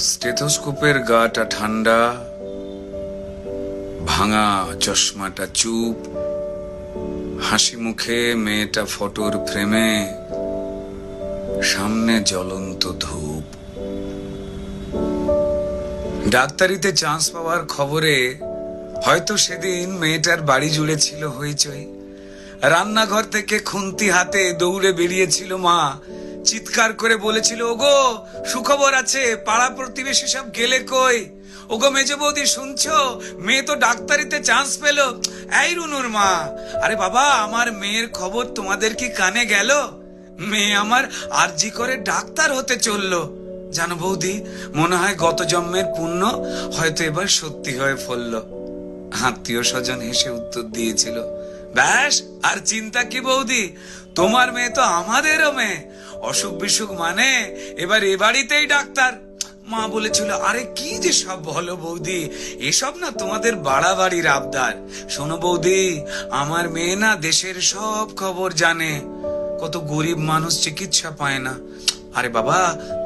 স্টেথোস্কোপের গাটা ঠান্ডা, ভাঙা চশমাটা চুপ, হাসি মুখে মেয়েটা ফটোর ফ্রেমে, সামনে জ্বলন্ত ধূপ। ডাক্তারিতে চান্স পাওয়ার খবরে হয়তো সেদিন মেয়েটার বাড়ি জুড়ে ছিল হইচই। রান্নাঘর থেকে খুন্তি হাতে দৌড়ে বেরিয়েছিল মা, চিৎকার করে বলেছিল, ওগো সুখবর আছে, পাড়া প্রতিবেশী সব গেলে কই? ওগো মেজ বৌদি শুনছো, মেয়ে তো ডাক্তারিতে চান্স পেল। এই রুনুর মা, আরে বাবা আমার মেয়ের খবর তোমাদের কি কানে গেল? মেয়ে আমার আরজি করে ডাক্তার হতে চললো। জানো বৌদি, মনে হয় গত জন্মের পুণ্য হয়তো এবার সত্যি হয়ে ফলল। আত্মীয় স্বজন হেসে উত্তর দিয়েছিল, ব্যাস আর চিন্তা কি বৌদি, তোমার মেয়ে তো আমাদেরও মেয়ে, অসুখ বিসুখ মানে এবার এ বাড়িতেই ডাক্তার। মা বলেছিল, আরে কি যে সব বলো বৌদি, এসব না তোমাদের বাড়াবাড়ির আবদার। শোনো বৌদি, আমার মেয়ে না দেশের সব খবর জানে। কত গরিব মানুষ চিকিৎসা পায় না, আরে বাবা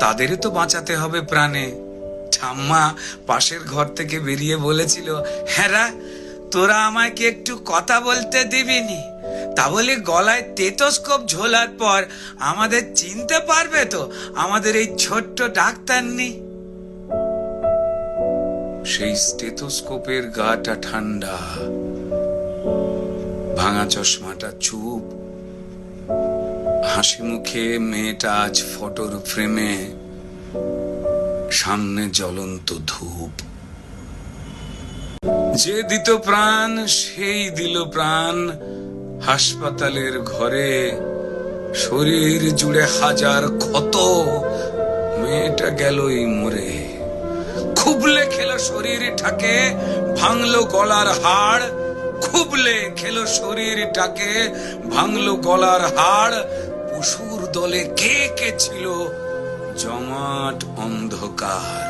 তাদেরই তো বাঁচাতে হবে প্রাণে। ঠাম্মা পাশের ঘর থেকে বেরিয়ে বলেছিল, হ্যাঁ তোরা আমায় কি একটু কথা বলতে দিবিনি? তা বলি গলায় স্টেথোস্কোপ ঝোলার পর আমাদের চিনতে পারবে তো আমাদের এই ছোট্ট ডাক্তার নেই? সেই স্টেথোস্কোপের গাটা ঠান্ডা, ভাঙা চশমাটা চুপ, হাসি মুখে মেয়েটা আজ ফটোর ফ্রেমে, সামনে জ্বলন্ত ধূপ। যে দিত প্রাণ সেই দিল প্রাণ, হাসপাতালের ঘরে শরীর জুড়ে হাজার ক্ষত, মেয়েটা গেলই মরে। খুবলে খেলো শরীরটাকে, ভাঙলো গলার হাড়, খুবলে খেলো শরীরটাকে, ভাঙলো গলার হাড়। পশুর দলে কে কে ছিল, জমাট অন্ধকার।